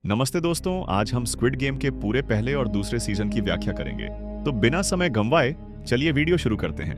नमस्ते दोस्तों, आज हम स्क्विड गेम के पूरे पहले और दूसरे सीजन की व्याख्या करेंगे। तो बिना समय गंवाए चलिए वीडियो शुरू करते हैं।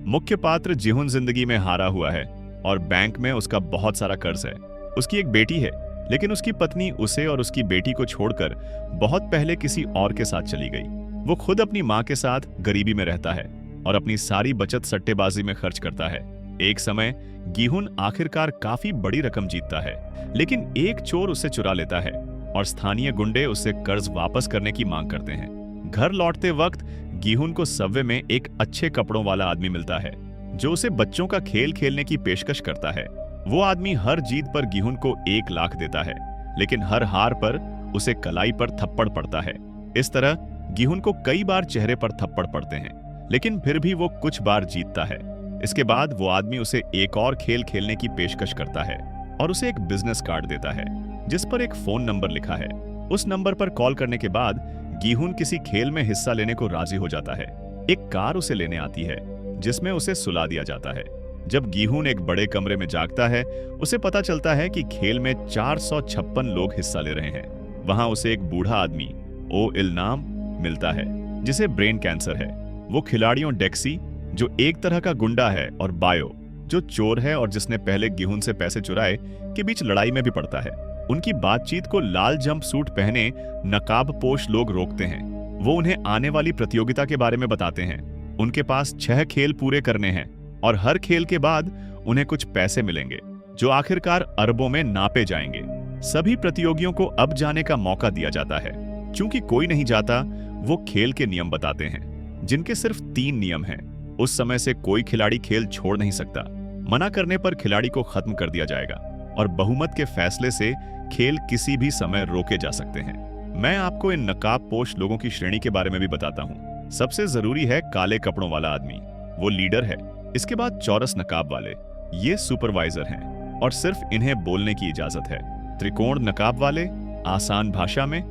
मुख्य पात्र जिहुन जिंदगी में हारा हुआ है और बैंक में उसका बहुत सारा कर्ज है। उसकी एक बेटी है, लेकिन उसकी पत्नी उसे और उसकी बेटी को छोड़कर बहुत पहले किसी और के साथ चली गई। वो खुद अपनी माँ के साथ गरीबी में रहता है और अपनी सारी बचत सट्टेबाजी में खर्च करता है। एक समय गिहुन आखिरकार काफी बड़ी रकम जीतता है, लेकिन एक चोर उसे चुरा लेता है और स्थानीय गुंडे उससे कर्ज वापस करने की मांग करते हैं। घर लौटते वक्त गिहुन को सबवे में एक अच्छे कपड़ों वाला आदमी मिलता है जो उसे बच्चों का खेल खेलने की पेशकश करता है। वो आदमी हर जीत पर गिहुन को 1 लाख देता है, लेकिन हर हार पर उसे कलाई पर थप्पड़ पड़ता है। इस तरह गिहुन को कई बार चेहरे पर थप्पड़ पड़ते हैं, लेकिन फिर भी वो कुछ बार जीतता है। इसके बाद वो आदमी उसे एक और खेल खेलने की पेशकश करता है और उसे एक बिजनेस कार्ड देता है जिस पर एक फोन नंबर लिखा है। उस नंबर पर कॉल करने के बाद गिहुन किसी खेल में हिस्सा लेने को राजी हो जाता है। एक कार उसे लेने आती है जिसमें उसे सुला दिया जाता है। जब गिहुन एक बड़े कमरे में जागता है, उसे पता चलता है कि खेल में 456 लोग हिस्सा ले रहे हैं। वहां उसे एक बूढ़ा आदमी ओ इल्नाम मिलता है जिसे ब्रेन कैंसर है। वो खिलाड़ियों डेक्सी, जो एक तरह का गुंडा है, और बायो, जो चोर है और जिसने पहले गिहुन से पैसे चुराए, के बीच लड़ाई में भी पड़ता है। उनकी बातचीत को लाल जंप सूट पहने नकाबपोश लोग रोकते हैं। वो उन्हें आने वाली प्रतियोगिता के बारे में बताते हैं। उनके पास 6 खेल पूरे करने हैं और हर खेल के बाद उन्हें कुछ पैसे मिलेंगे जो आखिरकार अरबों में नापे जाएंगे। सभी प्रतियोगियों को अब जाने का मौका दिया जाता है। चूंकि कोई नहीं जाता, वो खेल के नियम बताते हैं, जिनके सिर्फ 3 नियम हैं। उस समय से कोई खिलाड़ी खेल छोड़ नहीं सकता। मना करने पर खिलाड़ी को खत्म कर दिया जाएगा और बहुमत के फैसले से खेल किसी भी समय रोके जा सकते हैं। मैं आपको इन नकाबपोश लोगों की श्रेणी के बारे में भी बताता हूँ। सबसे जरूरी है काले कपड़ों वाला आदमी, वो लीडर है। इसके बाद चौरस नकाब वाले, ये सुपरवाइजर हैं और सिर्फ इन्हें बोलने की इजाजत है। त्रिकोण नकाब वाले आसान भाषा में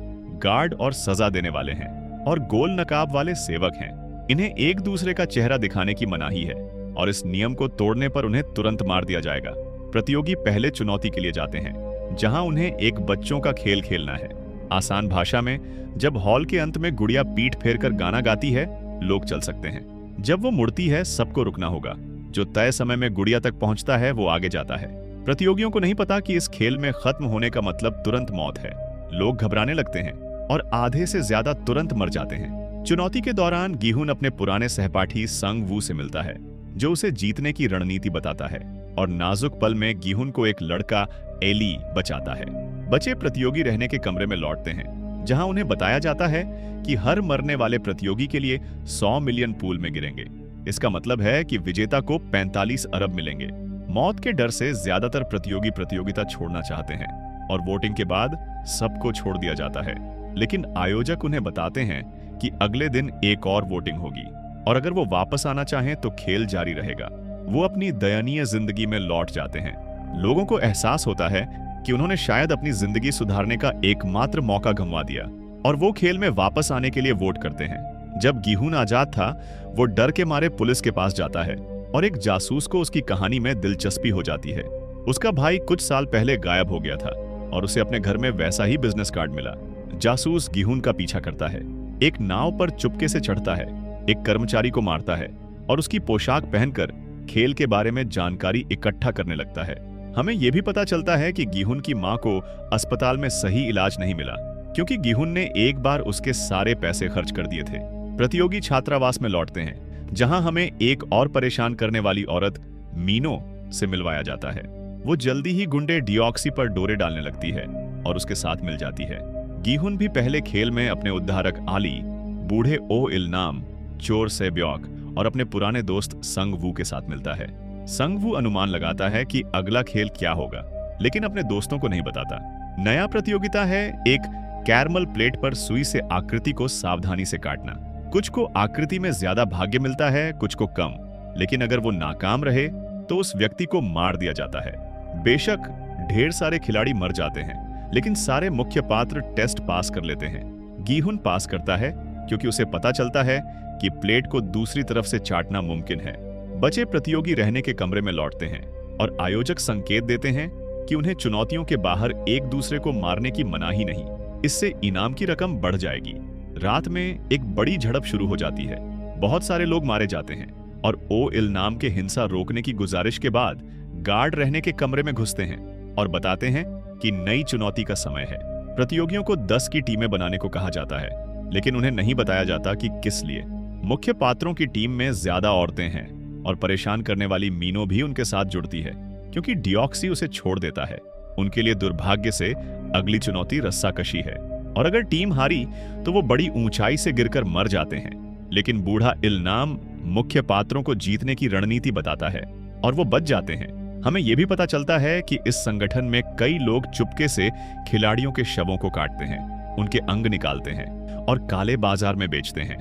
गार्ड और सजा देने वाले हैं, और गोल नकाब वाले सेवक हैं। इन्हें एक दूसरे का चेहरा दिखाने की मनाही है और इस नियम को तोड़ने पर उन्हें तुरंत मार दिया जाएगा। प्रतियोगी पहले चुनौती के लिए जाते हैं, जहां उन्हें एक बच्चों का खेल खेलना है। आसान भाषा में, जब हॉल के अंत में गुड़िया पीठ फेरकर गाना गाती है, लोग चल सकते हैं। जब वो मुड़ती है, सबको रुकना होगा। जो तय समय में गुड़िया तक पहुंचता है, वो आगे जाता है। प्रतियोगियों को नहीं पता कि इस खेल में खत्म होने का मतलब तुरंत मौत है। लोग घबराने लगते हैं और आधे से ज्यादा तुरंत मर जाते हैं। चुनौती के दौरान गिहुन अपने पुराने सहपाठी संग वू से मिलता है, जो उसे जीतने की रणनीति बताता है, और नाजुक पल में गिहुन को एक लड़का एली बचाता है। बचे प्रतियोगी रहने के कमरे में लौटते हैं, जहां उन्हें बताया जाता है कि हर मरने वाले प्रतियोगी के लिए 100 मिलियन पूल में गिरेंगे। इसका मतलब है कि विजेता को 45 अरब मिलेंगे। मौत के डर से ज्यादातर प्रतियोगी प्रतियोगिता छोड़ना चाहते हैं और वोटिंग के बाद सबको छोड़ दिया जाता है। लेकिन आयोजक उन्हें बताते हैं कि अगले दिन एक और वोटिंग होगी और अगर वो वापस आना चाहें तो खेल जारी रहेगा। वो अपनी दयनीय जिंदगी में लौट जाते हैं। लोगों को एहसास होता है कि उन्होंने शायद अपनी जिंदगी सुधारने का एकमात्र मौका गंवा दिया, और वो खेल में वापस आने के लिए वोट करते हैं। जब गिहुन आजाद था, वो डर के मारे पुलिस के पास जाता है और एक जासूस को उसकी कहानी में दिलचस्पी हो जाती है। उसका भाई कुछ साल पहले गायब हो गया था और उसे अपने घर में वैसा ही बिजनेस कार्ड मिला। जासूस गिहुन का पीछा करता है, एक नाव पर चुपके से चढ़ता है, एक कर्मचारी को मारता है और उसकी पोशाक पहनकर खेल के बारे में जानकारी इकट्ठा करने लगता है। हमें यह भी पता चलता है कि गिहुन की मां को अस्पताल में सही इलाज नहीं मिला, क्योंकि गिहुन ने एक बार उसके सारे पैसे खर्च कर दिए थे। प्रतियोगी छात्रावास में लौटते हैं, जहां हमें एक और परेशान करने वाली औरत मीनो से मिलवाया जाता है। वो जल्दी ही गुंडे डिऑक्सी पर डोरे डालने लगती है और उसके साथ मिल जाती है। गिहुन भी पहले खेल में अपने उद्धारक आली, बूढ़े ओ इल्नाम, चोर सेब्योक और अपने पुराने दोस्त संग वू के साथ मिलता है। संग वू अनुमान लगाता है कि अगला खेल क्या होगा, लेकिन अपने दोस्तों को नहीं बताता। नया प्रतियोगिता है एक कैरमल प्लेट पर सुई से आकृति को सावधानी से काटना। कुछ को आकृति में ज्यादा भाग्य मिलता है, कुछ को कम, लेकिन अगर वो नाकाम रहे तो उस व्यक्ति को मार दिया जाता है। बेशक ढेर सारे खिलाड़ी मर जाते हैं, लेकिन सारे मुख्य पात्र टेस्ट पास कर लेते हैं। गिहुन पास करता है क्योंकि उसे पता चलता है कि प्लेट को दूसरी तरफ से चाटना मुमकिन है। बचे प्रतियोगी रहने के कमरे में लौटते हैं और आयोजक संकेत देते हैं कि उन्हें चुनौतियों के बाहर एक दूसरे को मारने की मनाही नहीं। इससे इनाम की रकम बढ़ जाएगी। रात में एक बड़ी झड़प शुरू हो जाती है। बहुत सारे लोग मारे जाते हैं और ओ इल नाम के हिंसा रोकने की गुजारिश के बाद गार्ड रहने के कमरे में घुसते हैं और बताते हैं कि नई चुनौती का समय है। प्रतियोगियों को 10 की टीमें बनाने को कहा जाता है, लेकिन उन्हें नहीं बताया जाता कि किस लिए। मुख्य पात्रों की टीम में ज्यादा औरतें हैं और परेशान करने वाली मीनो भी उनके साथ जुड़ती है, क्योंकि डिऑक्सी उसे छोड़ देता है। उनके लिए दुर्भाग्य से अगली चुनौती रस्साकशी है, और अगर टीम हारी तो वो बड़ी ऊंचाई से गिरकर मर जाते हैं। लेकिन बूढ़ा इल्नाम मुख्य पात्रों को जीतने की रणनीति बताता है और वो बच जाते हैं। हमें यह भी पता चलता है कि इस संगठन में कई लोग चुपके से खिलाड़ियों के शवों को काटते हैं, उनके अंग निकालते हैं और काले बाजार में बेचते हैं।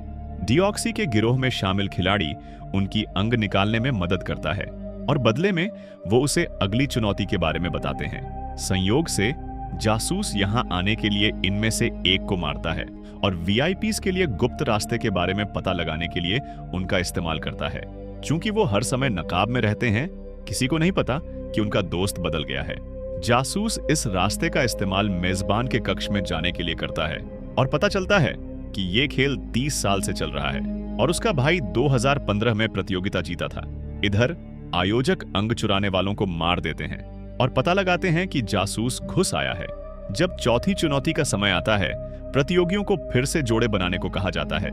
डिऑक्सी के गिरोह में शामिल खिलाड़ी उनकी अंग निकालने में मदद करता है और बदले में वो उसे अगली चुनौती के बारे में बताते हैं। संयोग से जासूस यहां आने के लिए इनमें से एक को मारता है और वीआईपीज के लिए गुप्त रास्ते के बारे में पता लगाने के लिए उनका इस्तेमाल करता है। चूंकि वो हर समय नकाब में रहते हैं, किसी को नहीं पता कि उनका दोस्त बदल गया है। जासूस इस रास्ते का इस्तेमाल मेजबान के कक्ष में जाने के लिए करता है और पता चलता है कि ये खेल 30 साल से चल रहा है और उसका भाई 2015 में प्रतियोगिता जीता था। इधर आयोजक अंग चुराने वालों को मार देते हैं और पता लगाते हैं कि जासूस घुस आया है। जब चौथी चुनौती का समय आता है, प्रतियोगियों को फिर से जोड़े बनाने को कहा जाता है,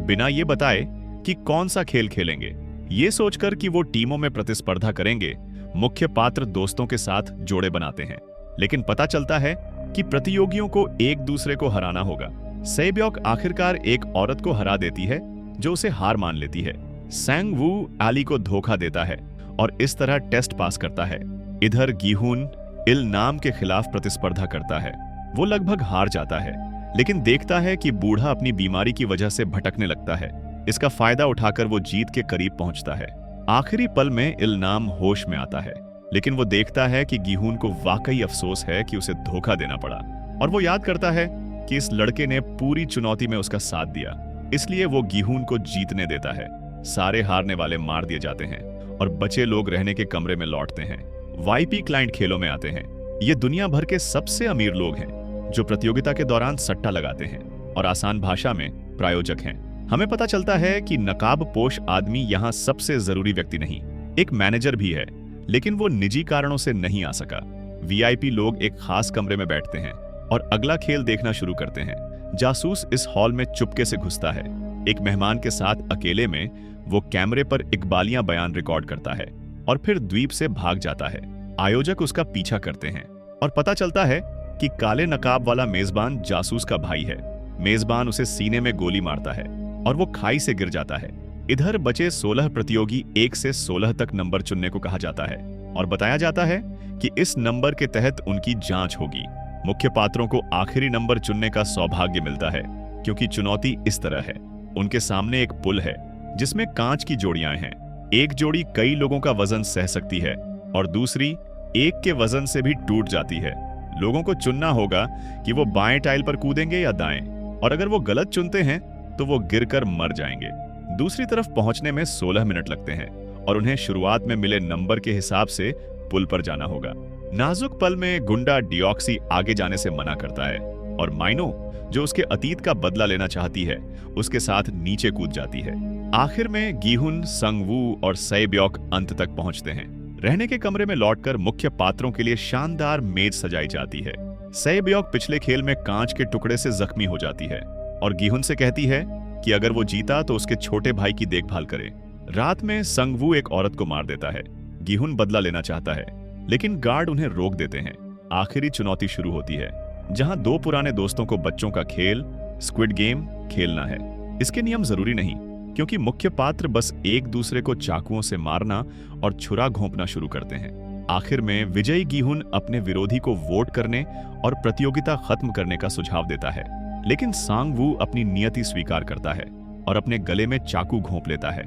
बिना ये बताए कि कौन सा खेल खेलेंगे। ये सोचकर कि वो टीमों में प्रतिस्पर्धा करेंगे, मुख्य पात्र दोस्तों के साथ जोड़े बनाते हैं। लेकिन पता चलता है कि प्रतियोगियों को एक दूसरे को हराना होगा। सेब्योक आखिरकार एक औरत को हरा देती है जो उसे हार मान लेती है। सैंग वू आली को धोखा देता है और इस तरह टेस्ट पास करता है। इधर गीहुन इल नाम के खिलाफ प्रतिस्पर्धा करता है। वो लगभग हार जाता है, लेकिन देखता है कि बूढ़ा अपनी बीमारी की वजह से भटकने लगता है। इसका फायदा उठाकर वो जीत के करीब पहुंचता है। आखिरी पल में इल नाम होश में आता है, लेकिन वो देखता है कि गीहुन को वाकई अफसोस है कि उसे धोखा देना पड़ा, और वो याद करता है कि इस लड़के ने पूरी चुनौती में उसका साथ दिया। इसलिए वो गीहुन को जीतने देता है। सारे हारने वाले मार दिए जाते हैं और बचे लोग रहने के कमरे में लौटते हैं। वाईपी क्लाइंट खेलों में आते हैं। ये दुनिया भर के सबसे अमीर लोग हैं जो प्रतियोगिता के दौरान सट्टा लगाते हैं और आसान भाषा में प्रायोजक हैं। हमें पता चलता है कि नकाबपोश आदमी यहाँ सबसे जरूरी व्यक्ति नहीं, एक मैनेजर भी है, लेकिन वो निजी कारणों से नहीं आ सका। वीआईपी लोग एक खास कमरे में बैठते हैं और अगला खेल देखना शुरू करते हैं। जासूस इस हॉल में चुपके से घुसता है। एक मेहमान के साथ अकेले में वो कैमरे पर इकबालियां बयान रिकॉर्ड करता है और फिर द्वीप से भाग जाता है। आयोजक उसका पीछा करते हैं और पता चलता है कि काले नकाब वाला मेजबान जासूस का भाई है। मेजबान उसे सीने में गोली मारता है और वो खाई से गिर जाता है। इधर बचे 16 प्रतियोगी 1 से 16 तक नंबर चुनने को कहा जाता है और बताया जाता है कि इस नंबर के तहत उनकी जांच होगी। मुख्य पात्रों को आखिरी नंबर चुनने का सौभाग्य मिलता है, क्योंकि चुनौती इस तरह है। उनके सामने एक पुल है जिसमें कांच की जोड़ियां हैं। एक जोड़ी कई लोगों का वजन सह सकती है और दूसरी एक के वजन से भी टूट जाती है। लोगों को चुनना होगा कि वो बाएं टाइल पर कूदेंगे या दाएं, और अगर वो गलत चुनते हैं तो वो गिरकर मर जाएंगे। दूसरी तरफ पहुंचने में 16 मिनट लगते हैं और उन्हें शुरुआत में मिले नंबर के हिसाब से पुल पर जाना होगा। नाजुक पल में गुंडा डिऑक्सी आगे जाने से मना करता है और माइनो, जो उसके अतीत का बदला लेना चाहती है, उसके साथ नीचे कूद जाती है। आखिर में गीहुन, संगवू और सेब्योक अंत तक पहुंचते हैं। रहने के कमरे में लौटकर मुख्य पात्रों के लिए शानदार मेज सजाई जाती है। सेब्योक पिछले खेल में कांच के टुकड़े से जख्मी हो जाती है और गीहुन से कहती है कि अगर वो जीता तो उसके छोटे भाई की देखभाल करे। रात में संगवू एक औरत को मार देता है। गीहुन बदला लेना चाहता है, लेकिन गार्ड उन्हें रोक देते हैं। आखिरी चुनौती शुरू होती है, जहां 2 पुराने दोस्तों को बच्चों का खेल स्क्विड गेम खेलना है। इसके नियम जरूरी नहीं, क्योंकि मुख्य पात्र बस एक दूसरे को चाकुओं से मारना और छुरा घोंपना शुरू करते हैं। आखिर में विजयी गीहुन अपने विरोधी को वोट करने और प्रतियोगिता खत्म करने का सुझाव देता है, लेकिन सांगवू अपनी नियति स्वीकार करता है और अपने गले में चाकू घोंप लेता है।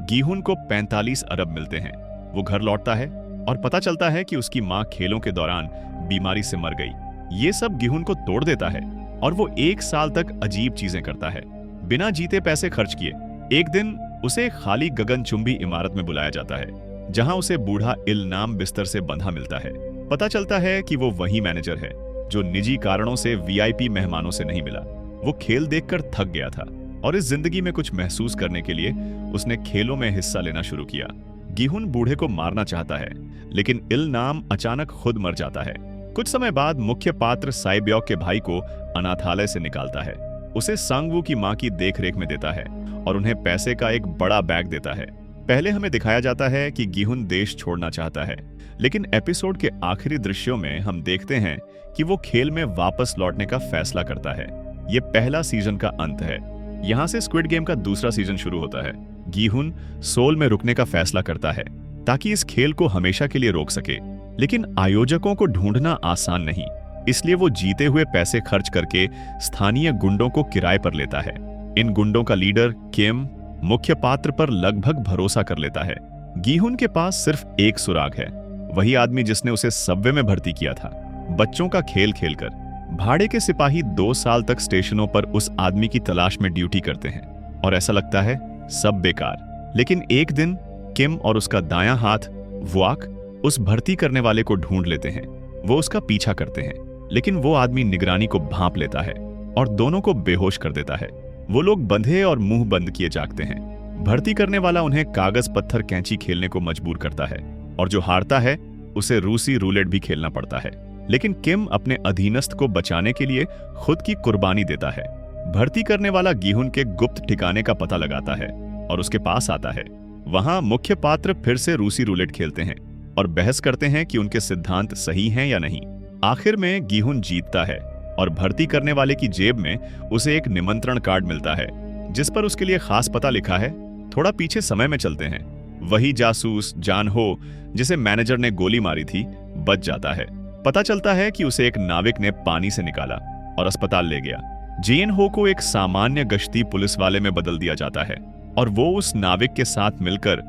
गीहुन को 45 अरब मिलते हैं। वो घर लौटता है और पता चलता है कि उसकी मां खेलों के दौरान बीमारी से मर गई। ये सब गीहुन को तोड़ देता है और वो 1 साल तक अजीब चीजें करता है, बिना जीते पैसे खर्च किए। एक दिन उसे खाली गगनचुंबी इमारत में बुलाया जाता है, जहां उसे बूढ़ा इल नाम बिस्तर से बंधा मिलता है। पता चलता है कि वो वही मैनेजर है जो निजी कारणों से वीआईपी मेहमानों से नहीं मिला। वो खेल देखकर थक गया था और इस जिंदगी में कुछ महसूस करने के लिए उसने खेलों में हिस्सा लेना शुरू किया। गीहुन बूढ़े को मारना चाहता है, लेकिन इल नाम अचानक खुद मर जाता है। कुछ समय बाद मुख्य पात्र साइब्योक के भाई को अनाथालय से निकालता है, उसे सांगवू की मां की देखरेख में देता है और उन्हें पैसे का एक बड़ा बैग देता है। पहले हमें दिखाया जाता है कि गीहुन देश छोड़ना चाहता है, लेकिन एपिसोड के आखिरी दृश्यों में हम देखते हैं कि वो खेल में वापस लौटने का फैसला करता है। ये पहला सीजन का अंत है। यहाँ से स्क्विड गेम का दूसरा सीजन शुरू होता है। गीहुन सोल में रुकने का फैसला करता है ताकि इस खेल को हमेशा के लिए रोक सके, लेकिन आयोजकों को ढूंढना आसान नहीं, इसलिए वो जीते हुए पैसे खर्च करके स्थानीय गुंडों को किराए पर लेता है। इन गुंडों का लीडर किम मुख्य पात्र पर लगभग भरोसा कर लेता है। गीहुन के पास सिर्फ एक सुराग है, वही आदमी जिसने उसे सबवे में भर्ती किया था। बच्चों का खेल खेलकर भाड़े के सिपाही 2 साल तक स्टेशनों पर उस आदमी की तलाश में ड्यूटी करते हैं और ऐसा लगता है सब बेकार। लेकिन एक दिन किम और उसका दायां हाथ वुआक उस भर्ती करने वाले को ढूंढ लेते हैं। वो उसका पीछा करते हैं, लेकिन वो आदमी निगरानी को भांप लेता है और दोनों को बेहोश कर देता है। वो लोग बंधे और मुंह बंद किए जागते हैं। भर्ती करने वाला उन्हें कागज पत्थर कैंची खेलने को मजबूर करता है और जो हारता है उसे रूसी रूलेट भी खेलना पड़ता है। लेकिन किम अपने अधीनस्थ को बचाने के लिए खुद की कुर्बानी देता है। भर्ती करने वाला गीहुन के गुप्त ठिकाने का पता लगाता है और उसके पास आता है। वहां मुख्य पात्र फिर से रूसी रूलेट खेलते हैं और बहस करते हैं कि उनके सिद्धांत सही हैं या नहीं। आखिर में गीहुन जीतता है और भर्ती करने वाले की जेब में उसे एक निमंत्रण कार्ड मिलता है जिस पर उसके लिए खास पता लिखा है। थोड़ा पीछे समय में चलते हैं। वही जासूस जान हो जिसे मैनेजर ने गोली मारी थी बच जाता है। पता चलता है कि उसे एक नाविक ने पानी से निकाला और अस्पताल ले गया। जियन हो को एक सामान्य गश्ती पुलिस वाले में बदल दिया जाता है और वो उस नाविक के साथ मिलकर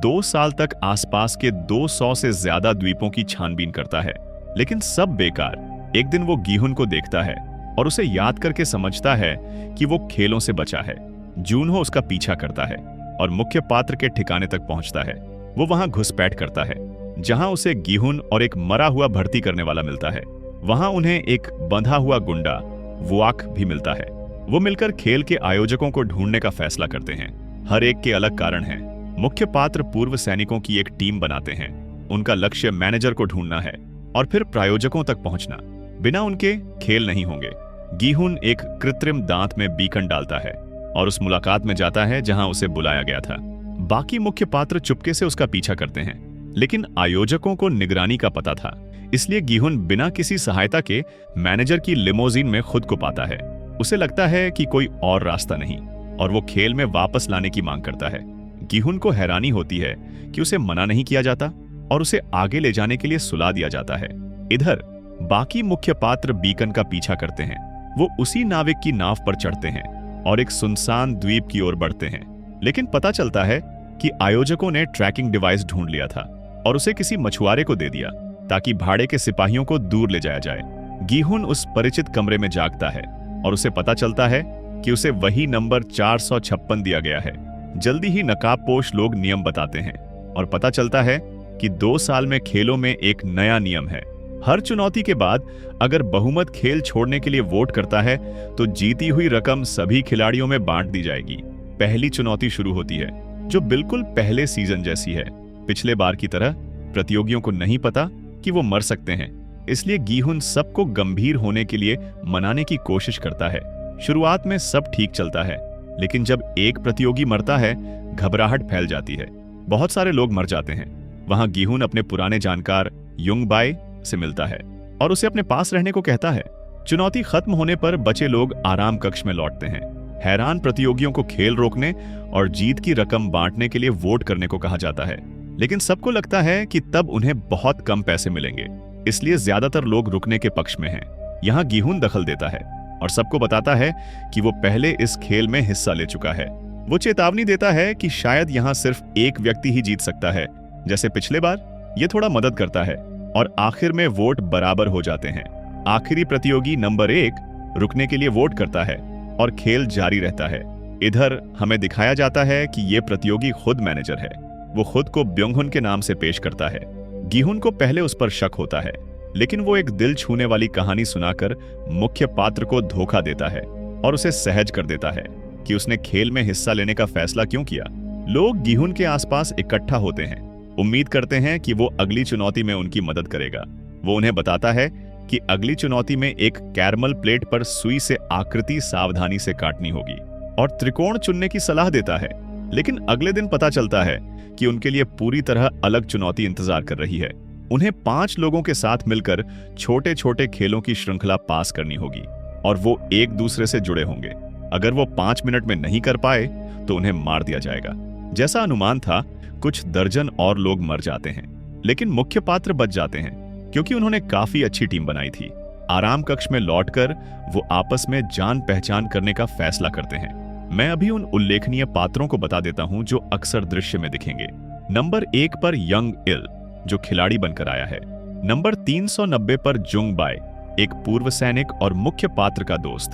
2 साल तक आसपास के 200 से ज्यादा द्वीपों की छानबीन करता है। लेकिन सब बेकार। एक दिन वो गीहुन को देखता है और उसे याद करके समझता है कि वो खेलों से बचा है। जूनहो उसका पीछा करता है और मुख्य पात्र के ठिकाने तक पहुंचता है। वो वहां घुसपैठ करता है जहां उसे गीहुन और एक मरा हुआ भर्ती करने वाला मिलता है। वहां उन्हें एक बंधा हुआ गुंडा वुआक भी मिलता है। वो मिलकर खेल के आयोजकों को ढूंढने का फैसला करते हैं। हर एक के अलग कारण हैं। मुख्य पात्र पूर्व सैनिकों की एक टीम बनाते हैं। उनका लक्ष्य मैनेजर को ढूंढना है और फिर प्रायोजकों तक पहुंचना। बिना उनके खेल नहीं होंगे। गीहुन एक कृत्रिम दांत में बीकन डालता है और उस मुलाकात में जाता है जहां उसे बुलाया गया था। बाकी मुख्य पात्र चुपके से उसका पीछा करते हैं, लेकिन आयोजकों को निगरानी का पता था, इसलिए गीहुन बिना किसी सहायता के मैनेजर की लिमोजीन में खुद को पाता है। उसे लगता है कि कोई और रास्ता नहीं और वो खेल में वापस लाने की मांग करता है। गीहुन को हैरानी होती है कि उसे मना नहीं किया जाता और उसे आगे ले जाने के लिए सुला दिया जाता है। इधर बाकी मुख्य पात्र बीकन का पीछा करते हैं। वो उसी नाविक की नाव पर चढ़ते हैं और एक सुनसान द्वीप की ओर बढ़ते हैं, लेकिन पता चलता है कि आयोजकों ने ट्रैकिंग डिवाइस ढूंढ लिया था और उसे किसी मछुआरे को दे दिया ताकि भाड़े के सिपाहियों को दूर ले जाया जाए। गीहुन उस परिचित कमरे में जागता है और उसे पता चलता है कि उसे वही नंबर 456 दिया गया है। जल्दी ही नकाबपोश लोग नियम बताते हैं और पता चलता है कि 2 साल में खेलों में एक नया नियम है। हर चुनौती के बाद अगर बहुमत खेल छोड़ने के लिए वोट करता है तो जीती हुई रकम सभी खिलाड़ियों में बांट दी जाएगी। पहली चुनौती शुरू होती है जो बिल्कुल पहले सीजन जैसी है। पिछले बार की तरह प्रतियोगियों को नहीं पता कि वो मर सकते हैं, इसलिए गीहुन सबको गंभीर होने के लिए मनाने की कोशिश करता है। शुरुआत में सब ठीक चलता है, लेकिन जब एक प्रतियोगी मरता है घबराहट फैल जाती है। बहुत सारे लोग मर जाते हैं। वहां गीहुन अपने पुराने जानकार युंगबाई से मिलता है और उसे अपने पास रहने को कहता है। चुनौती खत्म होने पर बचे लोग आराम कक्ष में लौटते हैं। हैरान प्रतियोगियों को खेल रोकने और जीत की रकम बांटने के लिए वोट करने को कहा जाता है, लेकिन सबको लगता है कि तब उन्हें बहुत कम पैसे मिलेंगे, इसलिए ज्यादातर लोग रुकने के पक्ष में हैं। यहाँ गीहुन दखल देता है और सबको बताता है कि वो पहले इस खेल में हिस्सा ले चुका है। वो चेतावनी देता है कि शायद यहाँ सिर्फ एक व्यक्ति ही जीत सकता है जैसे पिछले बार। ये थोड़ा मदद करता है और आखिर में वोट बराबर हो जाते हैं। आखिरी प्रतियोगी नंबर 1 रुकने के लिए वोट करता है और खेल जारी रहता है। इधर हमें दिखाया जाता है कि ये प्रतियोगी खुद मैनेजर है। वो खुद को ब्योंगहुन के नाम से पेश करता है। गीहुन को पहले उस पर शक होता है, लेकिन वो एक दिल छूने वाली कहानी सुनाकर मुख्य पात्र को धोखा देता है और उसे सहज कर देता है कि उसने खेल में हिस्सा लेने का फैसला क्यों किया। लोग गिहुन के आसपास इकट्ठा होते हैं, उम्मीद करते हैं कि वो अगली चुनौती में उनकी मदद करेगा। वो उन्हें बताता है कि अगली चुनौती में एक कैरमल प्लेट पर सुई से आकृति सावधानी से काटनी होगी और त्रिकोण चुनने की सलाह देता है। लेकिन अगले दिन पता चलता है कि उनके लिए पूरी तरह अलग चुनौती इंतजार कर रही है। उन्हें 5 लोगों के साथ मिलकर छोटे छोटे खेलों की श्रृंखला पास करनी होगी और वो एक दूसरे से जुड़े होंगे। अगर वो 5 मिनट में नहीं कर पाए तो उन्हें मार दिया जाएगा। जैसा अनुमान था, कुछ दर्जन और लोग मर जाते हैं, लेकिन मुख्य पात्र बच जाते हैं क्योंकि उन्होंने काफी अच्छी टीम बनाई थी। आराम कक्ष में लौटकर वो आपस में जान पहचान करने का फैसला करते हैं। मैं अभी उन उल्लेखनीय पात्रों को बता देता हूं जो अक्सर दृश्य में दिखेंगे। नंबर 1 पर यंग इल, जो खिलाड़ी बनकर आया है। नंबर 390 पर जुंग बाय, एक पूर्व सैनिक और मुख्य पात्र का दोस्त।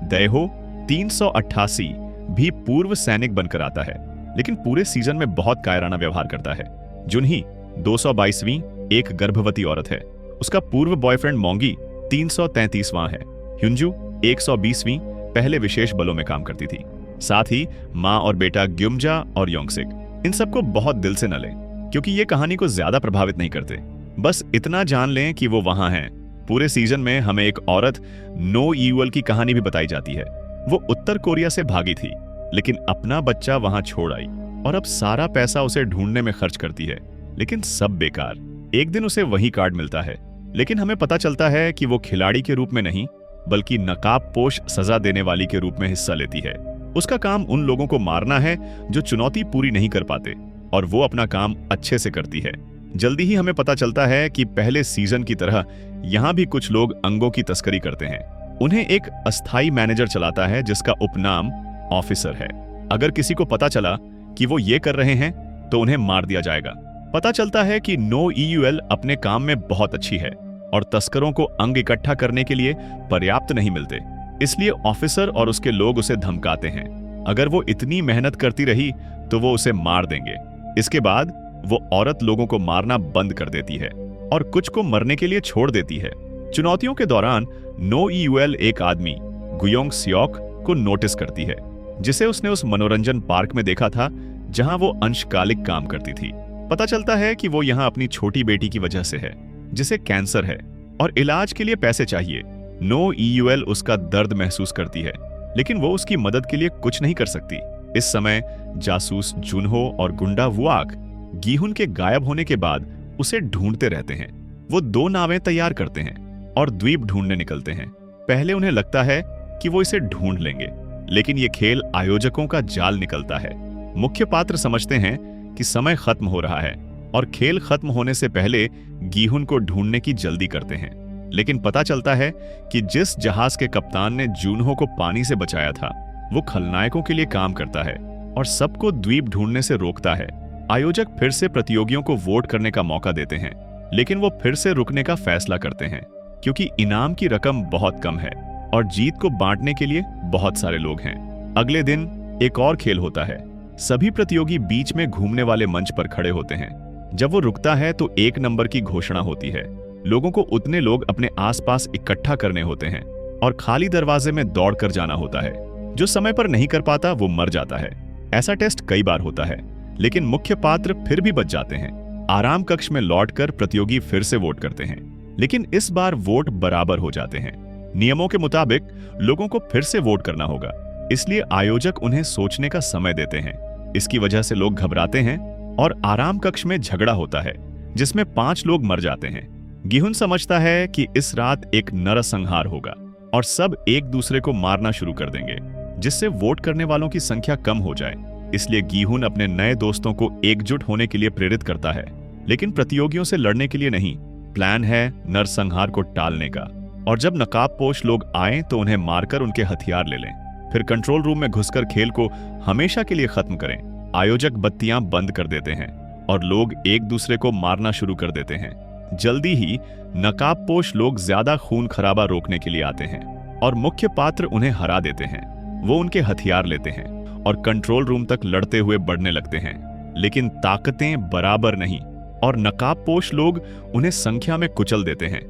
दैहो 388 भी पूर्व सैनिक बनकर आता है, लेकिन पूरे सीजन में बहुत कायराना व्यवहार करता है। जुनही 222वीं, एक गर्भवती औरत है। उसका पूर्व बॉयफ्रेंड मोंगी 333वां है। ह्युंजू 120वीं, पहले विशेष बलों में काम करती थी। साथ ही माँ और बेटा ग्युमजा और योंगसिक। इन सबको बहुत दिल से न लें क्योंकि ये कहानी को ज्यादा प्रभावित नहीं करते। बस इतना जान लें कि वो वहां हैं। पूरे सीजन में हमें एक औरत नो ईयूएल की कहानी भी बताई जाती है। वो उत्तर कोरिया से भागी थी, लेकिन अपना बच्चा वहां छोड़ आई और अब सारा पैसा उसे ढूंढने में खर्च करती है, लेकिन सब बेकार। एक दिन उसे वही कार्ड मिलता है, लेकिन हमें पता चलता है कि वो खिलाड़ी के रूप में नहीं बल्कि नकाबपोश सजा देने वाली के रूप में हिस्सा लेती है। उसका काम उन लोगों को मारना है जो चुनौती पूरी नहीं कर पाते, और वो अपना काम अच्छे से करती है। जल्दी ही हमें पता चलता है कि पहले सीजन की तरह यहाँ भी कुछ लोग अंगों की तस्करी करते हैं। उन्हें एक अस्थायी मैनेजर चलाता है जिसका उपनाम ऑफिसर है। अगर किसी को पता चला कि वो ये कर रहे हैं तो उन्हें मार दिया जाएगा। पता चलता है कि नो ईयूएल अपने काम में बहुत अच्छी है और तस्करों को अंग इकट्ठा करने के लिए पर्याप्त नहीं मिलते, इसलिए ऑफिसर और उसके लोग उसे धमकाते हैं। अगर वो इतनी मेहनत करती रही तो वो उसे मार देंगे। इसके बाद वो औरत लोगों को मारना बंद कर देती है और कुछ को मरने के लिए छोड़ देती है। चुनौतियों के दौरान नो ईयूएल एक आदमी गुयोंग सियोक को नोटिस करती है, जिसे उसने उस मनोरंजन पार्क में देखा था जहां वो अंशकालिक काम करती थी। पता चलता है कि वो यहाँ अपनी छोटी बेटी की वजह से है, जिसे कैंसर है और इलाज के लिए पैसे चाहिए। नो ईयूएल उसका दर्द महसूस करती है, लेकिन वो उसकी मदद के लिए कुछ नहीं कर सकती। इस समय जासूस जुनहो और गुंडा वुआक गिहुन के गायब होने के बाद उसे ढूंढते रहते हैं। वो 2 नावें तैयार करते हैं और द्वीप ढूंढने निकलते हैं। पहले उन्हें लगता है कि वो इसे ढूंढ लेंगे, लेकिन ये खेल आयोजकों का जाल निकलता है। मुख्य पात्र समझते हैं कि समय खत्म हो रहा है और खेल खत्म होने से पहले गिहुन को ढूंढने की जल्दी करते हैं। लेकिन पता चलता है कि जिस जहाज के कप्तान ने जुनहो को पानी से बचाया था, वो खलनायकों के लिए काम करता है और सबको द्वीप ढूंढने से रोकता है। आयोजक फिर से प्रतियोगियों को वोट करने का मौका देते हैं, लेकिन वो फिर से रुकने का फैसला करते हैं क्योंकि इनाम की रकम बहुत कम है और जीत को बांटने के लिए बहुत सारे लोग हैं। अगले दिन एक और खेल होता है। सभी प्रतियोगी बीच में घूमने वाले मंच पर खड़े होते हैं। जब वो रुकता है तो 1 नंबर की घोषणा होती है। लोगों को उतने लोग अपने आसपास इकट्ठा करने होते हैं और खाली दरवाजे में दौड़कर जाना होता है। जो समय पर नहीं कर पाता वो मर जाता है। ऐसा टेस्ट कई बार होता है, लेकिन मुख्य पात्र फिर भी बच जाते हैं। आराम कक्ष में लौटकर प्रतियोगी फिर से वोट करते हैं, लेकिन इस बार वोट बराबर हो जाते हैं। नियमों के मुताबिक लोगों को फिर से वोट करना होगा, इसलिए आयोजक उन्हें सोचने का समय देते हैं। इसकी वजह से लोग घबराते हैं और आराम कक्ष में झगड़ा होता है, जिसमें 5 लोग मर जाते हैं। गिहुन समझता है कि इस रात एक नरसंहार होगा और सब एक दूसरे को मारना शुरू कर देंगे, जिससे वोट करने वालों की संख्या कम हो जाए। इसलिए गिहुन अपने नए दोस्तों को एकजुट होने के लिए प्रेरित करता है, लेकिन प्रतियोगियों से लड़ने के लिए नहीं। प्लान है नरसंहार को टालने का, और जब नकाबपोश लोग आए तो उन्हें मारकर उनके हथियार ले लें, फिर कंट्रोल रूम में घुसकर खेल को हमेशा के लिए खत्म करें। आयोजक बत्तियां बंद कर देते हैं और लोग एक दूसरे को मारना शुरू कर देते हैं। जल्दी ही नकाबपोश लोग ज्यादा खून खराबा रोकने के लिए आते हैं और मुख्य पात्र उन्हें हरा देते हैं। वो उनके हथियार लेते हैं और कंट्रोल रूम तक लड़ते हुए बढ़ने लगते हैं, लेकिन ताकतें बराबर नहीं और नकाबपोश लोग उन्हें संख्या में कुचल देते हैं।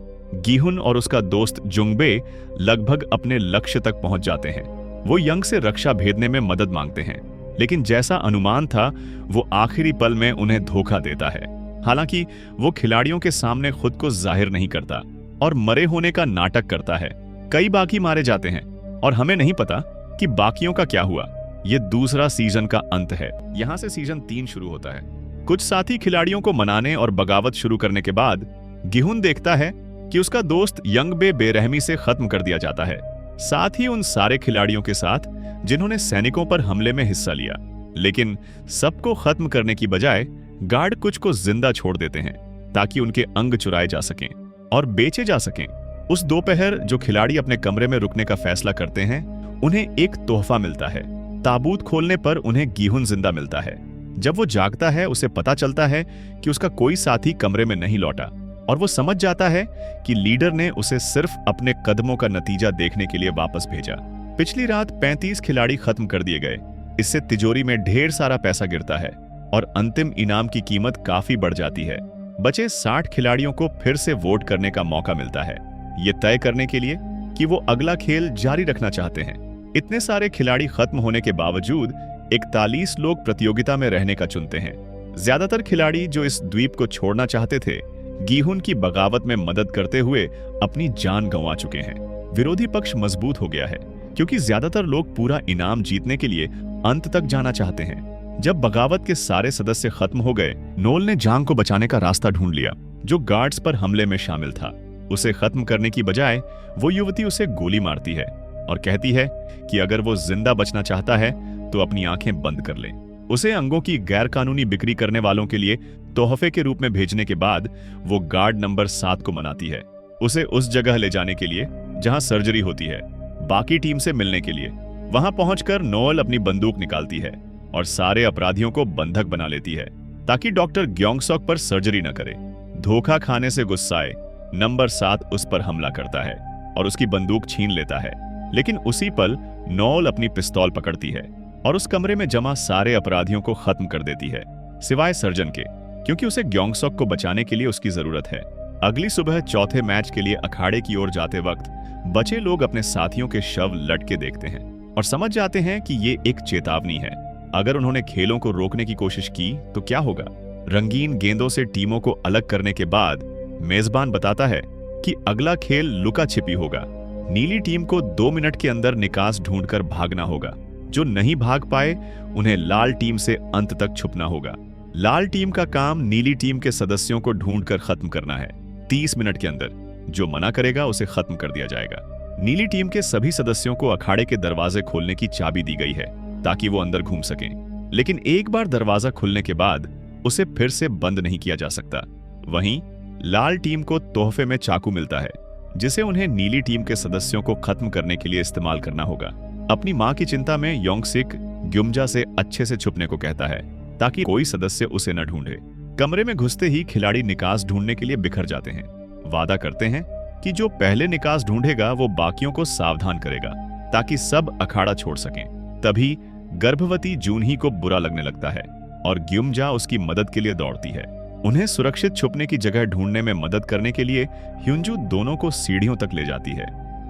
गीहुन और उसका दोस्त जुंगबे लगभग अपने लक्ष्य तक पहुंच जाते हैं। वो यंग से रक्षा भेदने में मदद मांगते हैं, लेकिन जैसा अनुमान था वो आखिरी पल में उन्हें धोखा देता है। हालांकि वो खिलाड़ियों के सामने खुद को जाहिर नहीं करता और मरे होने का नाटक करता है। कई बाकी मारे जाते हैं और हमें नहीं पता कि बाकियों का क्या हुआ। ये दूसरा सीजन का अंत है। यहां से सीजन 3 शुरू होता है। कुछ साथी खिलाड़ियों को मनाने और बगावत शुरू करने के बाद गिहुन देखता है कि उसका दोस्त यंगबे बेरहमी से खत्म कर दिया जाता है, साथ ही उन सारे खिलाड़ियों के साथ जिन्होंने सैनिकों पर हमले में हिस्सा लिया। लेकिन सबको खत्म करने की बजाय गार्ड कुछ को जिंदा छोड़ देते हैं ताकि उनके अंग चुराए जा सकें और बेचे जा सकें। उस दोपहर जो खिलाड़ी अपने कमरे में रुकने का फैसला करते हैं, उन्हें एक तोहफा मिलता है। ताबूत खोलने पर उन्हें गीहुन जिंदा मिलता है। जब वो जागता है उसे पता चलता है कि उसका कोई साथी कमरे में नहीं लौटा और वो समझ जाता है कि लीडर ने उसे सिर्फ अपने कदमों का नतीजा देखने के लिए वापस भेजा। पिछली रात 35 खिलाड़ी खत्म कर दिए गए। इससे तिजोरी में ढेर सारा पैसा गिरता है और अंतिम इनाम की कीमत काफी बढ़ जाती है। बचे 60 खिलाड़ियों को फिर से वोट करने का मौका मिलता है, ये तय करने के लिए कि वो अगला खेल जारी रखना चाहते हैं। इतने सारे खिलाड़ी खत्म होने के बावजूद 41 लोग प्रतियोगिता में रहने का चुनते हैं। ज्यादातर खिलाड़ी जो इस द्वीप को छोड़ना चाहते थे, गीहुन की बगावत में मदद करते हुए अपनी जान गंवा चुके हैं। विरोधी पक्ष मजबूत हो गया है क्योंकि ज्यादातर लोग पूरा इनाम जीतने के लिए अंत तक जाना चाहते हैं। जब बगावत के सारे सदस्य खत्म हो गए, नोल ने जांग को बचाने का रास्ता ढूंढ लिया, जो गार्ड्स पर हमले में शामिल था। उसे खत्म करने की बजाय वो युवती उसे गोली मारती है और कहती है कि अगर वो जिंदा बचना चाहता है तो अपनी आंखें बंद कर ले। उसे अंगों की गैरकानूनी बिक्री करने वालों के लिए तोहफे के रूप में भेजने के बाद वो गार्ड नंबर 7 को मनाती है, उसे उस जगह ले जाने के लिए जहां सर्जरी होती है, बाकी टीम से मिलने के लिए। वहां पहुंचकर नोल अपनी बंदूक निकालती है और सारे अपराधियों को बंधक बना लेती है ताकि डॉक्टर ग्योंगसॉक पर सर्जरी न करे। धोखा खाने से गुस्साए नंबर 7 उस पर हमला करता है और उसकी बंदूक छीन लेता है, लेकिन उसी पल नोल अपनी पिस्तौल पकड़ती है और उस कमरे में जमा सारे अपराधियों को खत्म कर देती है, सिवाय सर्जन के, क्योंकि उसे ग्योंगसॉक को बचाने के लिए उसकी जरूरत है। अगली सुबह चौथे मैच के लिए अखाड़े की ओर जाते वक्त बचे लोग अपने साथियों के शव लटके देखते हैं और समझ जाते हैं कि ये एक चेतावनी है। अगर उन्होंने खेलों को रोकने की कोशिश की तो क्या होगा। रंगीन गेंदों से टीमों को अलग करने के बाद मेजबान बताता है कि अगला खेल लुका छिपी होगा। नीली टीम को 2 मिनट के अंदर निकास ढूंढकर भागना होगा। जो नहीं भाग पाए उन्हें लाल टीम से अंत तक छुपना होगा। लाल टीम का काम नीली टीम के सदस्यों को ढूंढकर खत्म करना है। 30 मिनट के अंदर जो मना करेगा उसे खत्म कर दिया जाएगा। नीली टीम के सभी सदस्यों को अखाड़े के दरवाजे खोलने की चाबी दी गई है ताकि वो अंदर घूम सकें, लेकिन एक बार दरवाजा खुलने के बाद उसे फिर से बंद नहीं किया जा सकता। वहीं लाल टीम को तोहफे में चाकू मिलता है जिसे उन्हें नीली टीम के सदस्यों को खत्म करने के लिए इस्तेमाल करना होगा। अपनी मां की चिंता में योंगसिक ग्युमजा से अच्छे से छुपने को कहता है ताकि कोई सदस्य उसे न ढूंढे। कमरे में घुसते ही खिलाड़ी निकास ढूंढने के लिए बिखर जाते हैं। वादा करते हैं कि जो पहले निकास ढूंढेगा वो बाकियों को सावधान करेगा ताकि सब अखाड़ा छोड़ सकें। तभी गर्भवती जूनही को बुरा लगने लगता है और ग्युमजा उसकी मदद के लिए दौड़ती है। उन्हें सुरक्षित छुपने की जगह ढूंढने में मदद करने के लिए ह्युंजू दोनों को सीढ़ियों तक ले जाती है।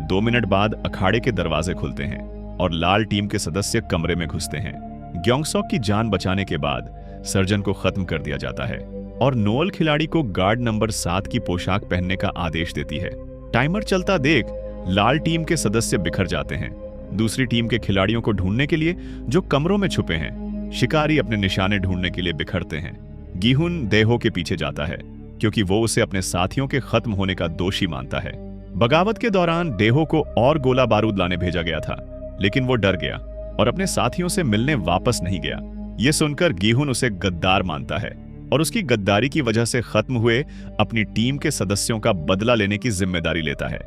2 मिनट बाद अखाड़े के दरवाजे खुलते हैं और लाल टीम के सदस्य कमरे में घुसते हैं। ग्योंगसॉक की जान बचाने के बाद सर्जन को खत्म कर दिया जाता है और नोल खिलाड़ी को गार्ड नंबर 7 की पोशाक पहनने का आदेश देती है। टाइमर चलता देख लाल टीम के सदस्य बिखर जाते हैं। दूसरी टीम के खिलाड़ियों को ढूंढने के लिए जो कमरों में छुपे हैं, शिकारी अपने निशाने ढूंढने के लिए बिखरते हैं। गीहुन देहो के पीछे जाता है क्योंकि वो उसे अपने साथियों के खत्म होने का दोषी मानता है। बगावत के दौरान देहो को और गोला बारूद लाने भेजा गया था, लेकिन वो डर गया और अपने साथियों से मिलने वापस नहीं गया। ये सुनकर गीहुन उसे गद्दार मानता है और उसकी गद्दारी की वजह से खत्म हुए अपनी टीम के सदस्यों का बदला लेने की जिम्मेदारी लेता है।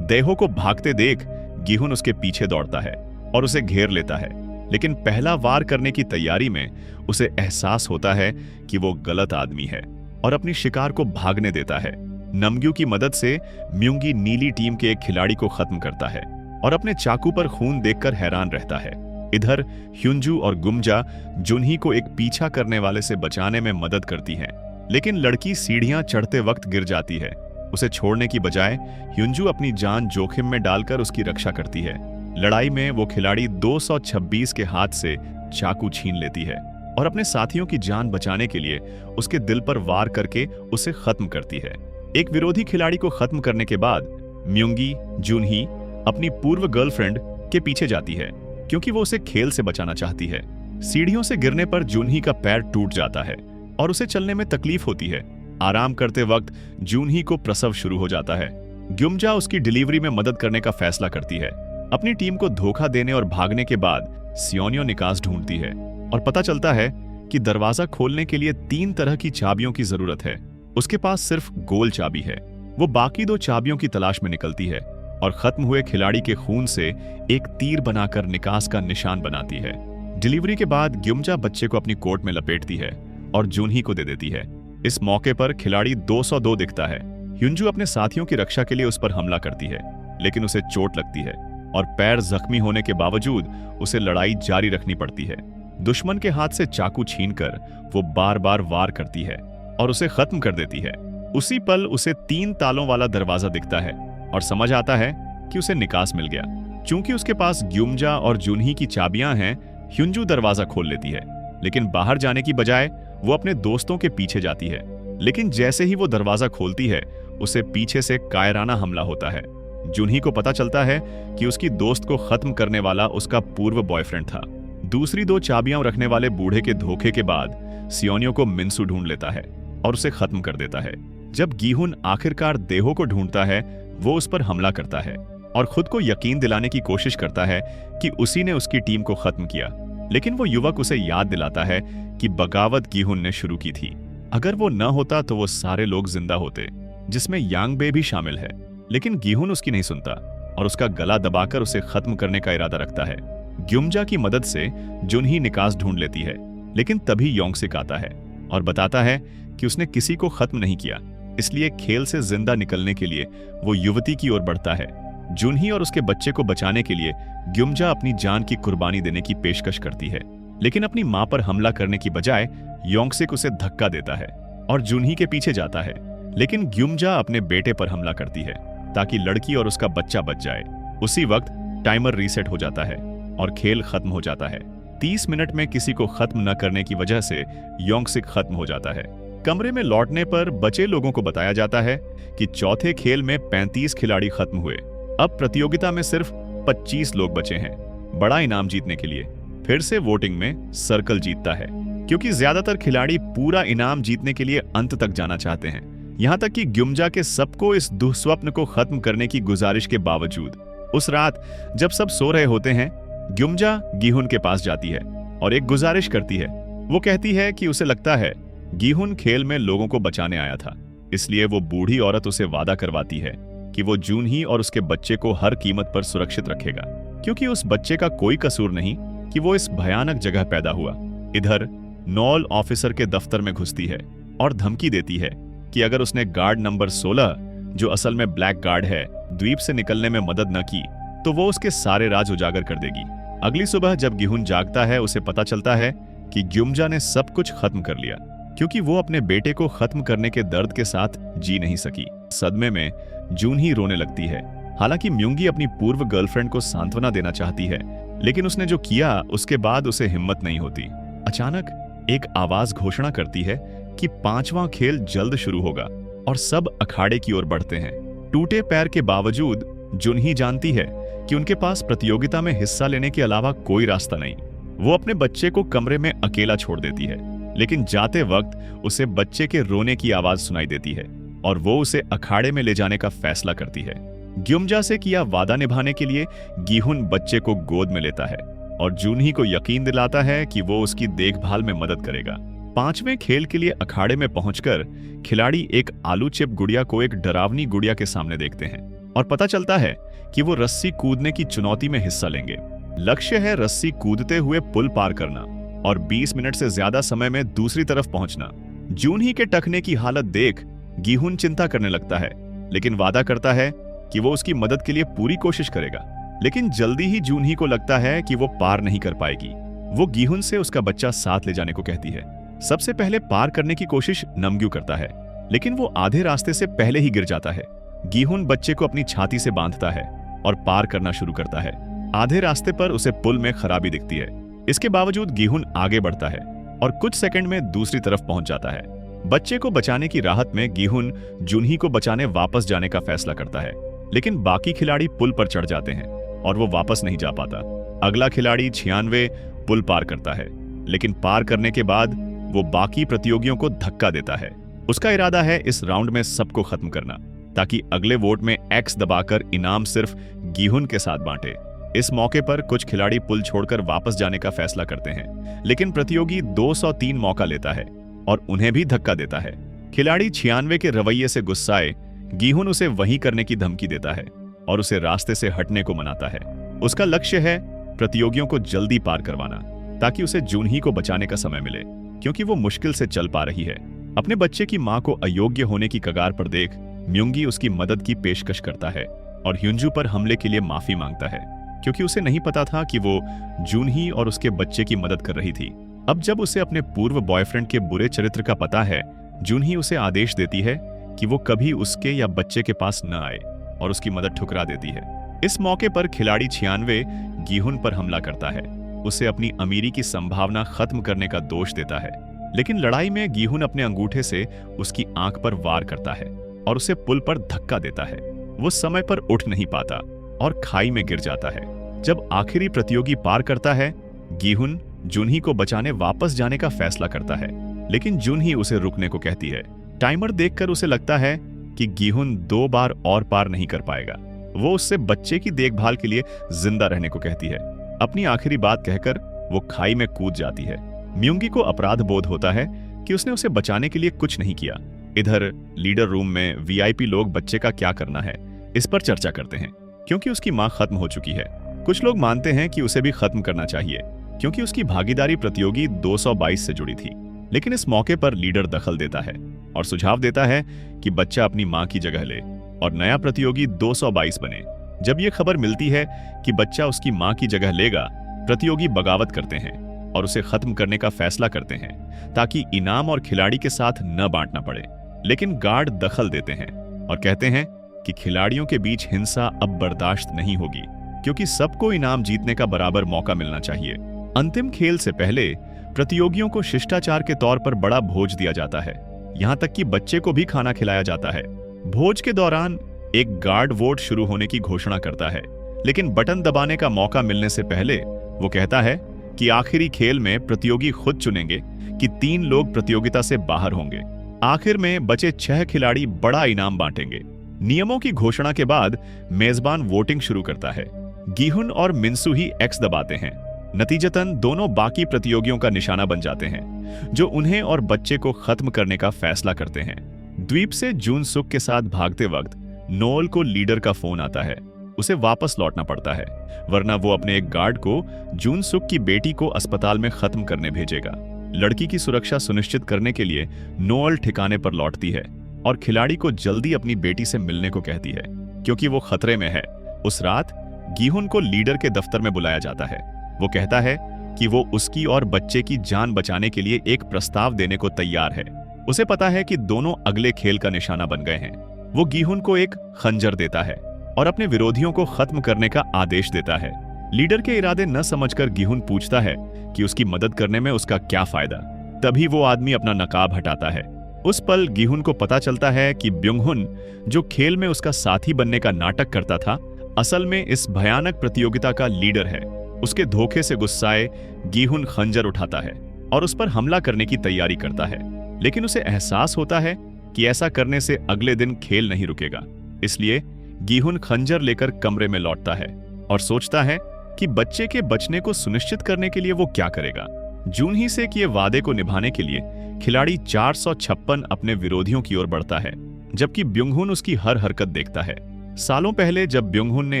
देहो को भागते देख गीहुन उसके पीछे दौड़ता है और उसे घेर लेता है, लेकिन पहला वार करने की तैयारी में उसे एहसास होता है कि वो गलत आदमी है और अपनी शिकार को भागने देता है। नमग्यू की मदद से म्यूंगी नीली टीम के एक खिलाड़ी को खत्म करता है और अपने चाकू पर खून देखकर हैरान रहता है। इधर ह्युंजू और गुमजा जुनही को एक पीछा करने वाले से बचाने में मदद करती हैं, लेकिन लड़की सीढ़ियां चढ़ते वक्त गिर जाती है। उसे छोड़ने की बजाय ह्युंजू अपनी जान जोखिम में डालकर उसकी रक्षा करती है। लड़ाई में वो खिलाड़ी 226 के हाथ से चाकू छीन लेती है और अपने साथियों की जान बचाने के लिए उसके दिल पर वार करके उसे खत्म करती है। एक विरोधी खिलाड़ी को खत्म करने के बाद म्योंगी जूनही अपनी पूर्व गर्लफ्रेंड के पीछे जाती है क्योंकि वो उसे खेल से बचाना चाहती है। सीढ़ियों से गिरने पर जूनही का पैर टूट जाता है और उसे चलने में तकलीफ होती है। आराम करते वक्त जूनही को प्रसव शुरू हो जाता है। ग्युमजा उसकी डिलीवरी में मदद करने का फैसला करती है। अपनी टीम को धोखा देने और भागने के बाद सियोनियो निकास ढूंढती है और पता चलता है कि दरवाजा खोलने के लिए 3 तरह की चाबियों की जरूरत है। उसके पास सिर्फ गोल चाबी है। वो बाकी 2 चाबियों की तलाश में निकलती है और खत्म हुए खिलाड़ी के खून से एक तीर बनाकर निकास का निशान बनाती है। डिलीवरी के बाद ग्युमजा बच्चे को अपनी कोट में लपेटती है और जूनही को दे देती है। इस मौके पर खिलाड़ी 202 दिखता है। ह्युंजू अपने साथियों की रक्षा के लिए उस पर हमला करती है, लेकिन उसे चोट लगती है और पैर जख्मी होने के बावजूद उसे लड़ाई जारी रखनी पड़ती है। दुश्मन के हाथ से चाकू छीनकर वो बार बार वार करती है और उसे खत्म कर देती है। उसी पल उसे 3 तालों वाला दरवाजा दिखता है और समझ आता है कि उसे निकास मिल गया। चूंकि उसके पास ग्युमजा और जूनही की चाबियां हैं, ह्युंजू दरवाजा खोल लेती है, लेकिन बाहर जाने की बजाय वो अपने दोस्तों के पीछे जाती है। लेकिन जैसे ही वो दरवाजा खोलती है, उसे पीछे से कायराना हमला होता है। जूनही को पता चलता है कि उसकी दोस्त को खत्म करने वाला उसका पूर्व बॉयफ्रेंड था। दूसरी 2 चाबियां रखने वाले बूढ़े के धोखे के बाद सियोनियो को मिन्सू ढूंढ लेता है और उसे खत्म कर देता है। जब गीहुन आखिरकार देहो को ढूंढता है, वो उस पर हमला करता है और खुद को यकीन दिलाने की कोशिश करता है कि उसी ने उसकी टीम को खत्म किया। लेकिन वो युवक उसे याद दिलाता है कि बगावत गीहुन ने शुरू की थी। अगर वो न होता तो वो सारे लोग जिंदा होते, जिसमें यांगबे भी शामिल है। लेकिन गीहुन उसकी नहीं सुनता और उसका गला दबाकर उसे खत्म करने का इरादा रखता है। ग्युमजा की मदद से जूनही निकास ढूंढ लेती है, लेकिन तभी योंगसिक आता है और बताता है कि उसने किसी को खत्म नहीं किया, इसलिए खेल से जिंदा निकलने के लिए वो युवती की ओर बढ़ता है। जूनही और उसके बच्चे को बचाने के लिए ग्युमजा अपनी जान की कुर्बानी देने की पेशकश करती है, लेकिन अपनी मां पर हमला करने की बजाय योंगसिक उसे धक्का देता है और जूनही के पीछे जाता है। लेकिन ग्युमजा अपने बेटे पर हमला करती है ताकि लड़की और उसका बच्चा बच जाए। उसी वक्त टाइमर रीसेट हो जाता है और खेल खत्म हो जाता है। 30 मिनट में किसी को खत्म न करने की वजह से योंगसिक खत्म हो जाता है। कमरे में लौटने पर बचे लोगों को बताया जाता है कि चौथे खेल में 35 खिलाड़ी खत्म हुए। अब प्रतियोगिता में सिर्फ 25 लोग बचे हैं। बड़ा इनाम जीतने के लिए फिर से वोटिंग में सर्कल जीतता है, क्योंकि ज्यादातर खिलाड़ी पूरा इनाम जीतने के लिए अंत तक जाना चाहते हैं। यहां तक कि ग्युमजा के सबको इस दुस्वप्न को खत्म करने की गुजारिश के बावजूद उस रात जब सब सो रहे होते हैं, ग्युमजा गीहुन के पास जाती है और एक गुजारिश करती है। वो कहती है कि उसे लगता है गीहुन खेल में लोगों को बचाने आया था, इसलिए वो बूढ़ी औरत उसे वादा करवाती है कि वो जूनही और उसके बच्चे को हर कीमत पर सुरक्षित रखेगा, क्योंकि उस बच्चे का कोई कसूर नहीं कि वो इस भयानक जगह पैदा हुआ। इधर नॉल ऑफिसर के दफ्तर में घुसती है और धमकी देती है कि अगर उसने गार्ड नंबर 16, जो असल में ब्लैक गार्ड है, द्वीप से निकलने में मदद न की तो वो उसके सारे राज उजागर कर देगी। अगली सुबह जब गीहुन जागता है, उसे पता चलता है कि ग्युमजा ने सब कुछ खत्म कर लिया, क्योंकि वो अपने बेटे को खत्म करने के दर्द के साथ जी नहीं सकी। सदमे में जूनही रोने लगती है। हालांकि म्योंगी अपनी पूर्व गर्लफ्रेंड को सांत्वना देना चाहती है, लेकिन उसने जो किया उसके बाद उसे हिम्मत नहीं होती। अचानक एक आवाज घोषणा करती है कि 5वां खेल जल्द शुरू होगा और सब अखाड़े की ओर बढ़ते हैं। टूटे पैर के बावजूद जूनही जानती है कि उनके पास प्रतियोगिता में हिस्सा लेने के अलावा कोई रास्ता नहीं। वो अपने बच्चे को कमरे में अकेला छोड़ देती है, लेकिन जाते वक्त उसे बच्चे के रोने की आवाज सुनाई देती है और वो उसे अखाड़े में ले जाने का फैसला करती है। ग्युमजा से किया वादा निभाने के लिए गीहुन बच्चे को गोद में लेता है और जूनही को यकीन दिलाता है कि वो उसकी देखभाल में मदद करेगा। 5वें खेल के लिए अखाड़े में पहुंचकर खिलाड़ी एक आलू चिप गुड़िया को एक डरावनी गुड़िया के सामने देखते हैं और पता चलता है कि वो रस्सी कूदने की चुनौती में हिस्सा लेंगे। लक्ष्य है रस्सी कूदते हुए पुल पार करना और 20 मिनट से ज्यादा समय में दूसरी तरफ पहुंचना। जूनही के टखने की हालत देख गीहुन चिंता करने लगता है, लेकिन वादा करता है कि वो उसकी मदद के लिए पूरी कोशिश करेगा। लेकिन जल्दी ही जूनही को लगता है कि वो पार नहीं कर पाएगी। वो गीहुन से उसका बच्चा साथ ले जाने को कहती है। सबसे पहले पार करने की कोशिश नमग्यू करता है, लेकिन वो आधे रास्ते से पहले ही गिर जाता है। गीहुन बच्चे को अपनी छाती से बांधता है और पार करना शुरू करता है। आधे रास्ते पर उसे पुल में खराबी दिखती है। इसके बावजूद गीहुन आगे बढ़ता है और कुछ सेकंड में दूसरी तरफ पहुंच जाता है। बच्चे को बचाने की राहत में गीहुन जुनही को बचाने वापस जाने का फैसला करता है, लेकिन बाकी खिलाड़ी पुल पर चढ़ जाते हैं और वो वापस नहीं जा पाता। अगला खिलाड़ी 96 पुल पार करता है, लेकिन पार करने के बाद वो बाकी प्रतियोगियों को धक्का देता है। उसका इरादा है इस राउंड में सबको खत्म करना, ताकि अगले वोट में एक्स दबाकर इनाम सिर्फ गीहुन के साथ बांटे। इस मौके पर कुछ खिलाड़ी पुल छोड़कर वापस जाने का फैसला करते हैं, लेकिन प्रतियोगी 203 मौका लेता है और उन्हें भी धक्का देता है। खिलाड़ी 96 के रवैये से गुस्साए गीहुन उसे वही करने की धमकी देता है और उसे रास्ते से हटने को मनाता है। उसका लक्ष्य है प्रतियोगियों को जल्दी पार करवाना, ताकि उसे जुनही को बचाने का समय मिले, क्योंकि वो मुश्किल से चल पा रही है। अपने बच्चे की मां को अयोग्य होने की कगार पर देख म्योंगी उसकी मदद की पेशकश करता है और ह्युंजू पर हमले के लिए माफी मांगता है, क्योंकि उसे नहीं पता था कि वो जुनही और उसके बच्चे की मदद कर रही थी। अब जब उसे अपने पूर्व बॉयफ्रेंड के बुरे चरित्र का पता है, जुनही उसे आदेश देती है कि वो कभी उसके या बच्चे के पास न आए और उसकी मदद ठुकरा देती है। इस मौके पर खिलाड़ी 96 गीहुन पर हमला करता है। उसे अपनी अमीरी की संभावना खत्म करने का दोष देता है, लेकिन लड़ाई में गीहुन अपने अंगूठे से उसकी आंख पर वार करता है और उसे पुल पर धक्का देता है। वो समय पर उठ नहीं पाता और खाई में गिर जाता है। जब आखिरी प्रतियोगी पार करता है, गीहुन जुनही को बचाने वापस जाने का फैसला करता है, लेकिन जुनही उसे रुकने को कहती है। टाइमर देखकर उसे लगता है कि गीहुन 2 बार और पार नहीं कर पाएगा। वो उससे बच्चे की देखभाल के लिए जिंदा रहने को कहती है। अपनी आखिरी बात कहकर वो खाई में कूद जाती है। म्योंगी को अपराध बोध होता है कि उसने उसे बचाने के लिए कुछ नहीं किया। इधर लीडर रूम में वीआईपी लोग बच्चे का क्या करना है इस पर चर्चा करते हैं, क्योंकि उसकी मां खत्म हो चुकी है। कुछ लोग मानते हैं कि उसे भी खत्म करना चाहिए, क्योंकि उसकी भागीदारी प्रतियोगी 222 से जुड़ी थी। लेकिन इस मौके पर लीडर दखल देता है और सुझाव देता है कि बच्चा अपनी मां की जगह ले और नया प्रतियोगी 222 बने। जब यह खबर मिलती है कि बच्चा उसकी मां की जगह लेगा, प्रतियोगी बगावत करते हैं और उसे खत्म करने का फैसला करते हैं, ताकि इनाम और खिलाड़ी के साथ न बांटना पड़े। लेकिन गार्ड दखल देते हैं और कहते हैं कि खिलाड़ियों के बीच हिंसा अब बर्दाश्त नहीं होगी, क्योंकि सबको इनाम जीतने का बराबर मौका मिलना चाहिए। अंतिम खेल से पहले प्रतियोगियों को शिष्टाचार के तौर पर बड़ा भोज दिया जाता है, यहाँ तक कि बच्चे को भी खाना खिलाया जाता है। भोज के दौरान एक गार्ड वोट शुरू होने की घोषणा करता है, लेकिन बटन दबाने का मौका मिलने से पहले वो कहता है कि आखिरी खेल में प्रतियोगी खुद चुनेंगे कि 3 लोग प्रतियोगिता से बाहर होंगे। आखिर में बचे 6 खिलाड़ी बड़ा इनाम बांटेंगे। नियमों की घोषणा के बाद मेजबान वोटिंग शुरू करता है। गीहुन और मिन्सू ही एक्स दबाते हैं। नतीजतन दोनों बाकी प्रतियोगियों का निशाना बन जाते हैं, जो उन्हें और बच्चे को खत्म करने का फैसला करते हैं। द्वीप से जूनसुक के साथ भागते वक्त नोल को लीडर का फोन आता है। उसे वापस लौटना पड़ता है, वरना वो अपने एक गार्ड को जूनसुक की बेटी को अस्पताल में खत्म करने भेजेगा। लड़की की सुरक्षा सुनिश्चित करने के लिए नोल ठिकाने पर लौटती है और खिलाड़ी को जल्दी अपनी बेटी से मिलने को कहती है, क्योंकि वो खतरे में है। उस रात गीहुन को लीडर के दफ्तर में बुलाया जाता है। वो कहता है कि वो उसकी और बच्चे की जान बचाने के लिए एक प्रस्ताव देने को तैयार है। उसे पता है कि दोनों अगले खेल का निशाना बन गए हैं। वो गीहुन को एक खंजर देता है और अपने विरोधियों को खत्म करने का आदेश देता है। लीडर के इरादे न समझकर गीहुन पूछता है कि उसकी मदद करने में उसका क्या फायदा। तभी वो आदमी अपना नकाब हटाता है। उस पल गीहुन को पता चलता है कि ब्योंगहुन, जो खेल में उसका साथी बनने का नाटक करता था, असल में इस भयानक प्रतियोगिता का लीडर है। उसके धोखे से गुस्साए गीहुन खंजर उठाता है और उस पर हमला करने की तैयारी करता है, लेकिन उसे एहसास होता है कि ऐसा करने से अगले दिन खेल नहीं रुकेगा। इसलिए गीहुन खंजर लेकर कमरे में लौटता है और सोचता है कि बच्चे के बचने को सुनिश्चित करने के लिए वो क्या करेगा। जूनही से किए वादे को निभाने के लिए खिलाड़ी 456 अपने विरोधियों की ओर बढ़ता है, जबकि ब्योंगहुन उसकी हर हरकत देखता है। सालों पहले जब ब्योंगहुन ने